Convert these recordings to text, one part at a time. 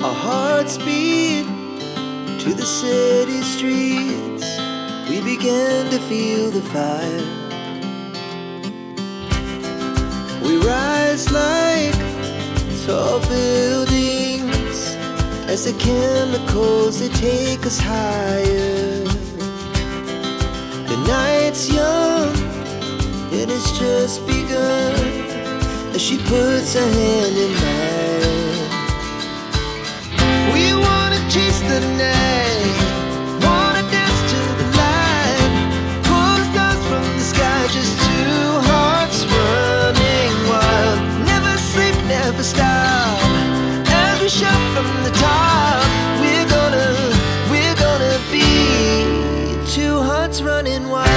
Our hearts beat to the city streets. We began to feel the fire. We rise like tall buildings as the chemicals, they take us higher. The night's young, it has just begun, as she puts her hand in mine. We wanna chase the night, wanna dance to the light, pull the stars from the sky, just two hearts running wild. Never sleep, never stop, as we shout from the top. We're gonna be two hearts running wild.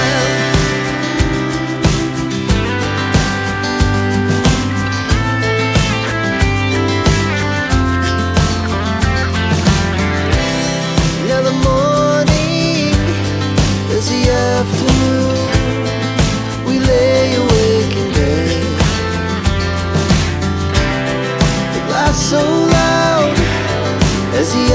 Now the morning is the afternoon. We lay awake in bed. The laughs so loud as the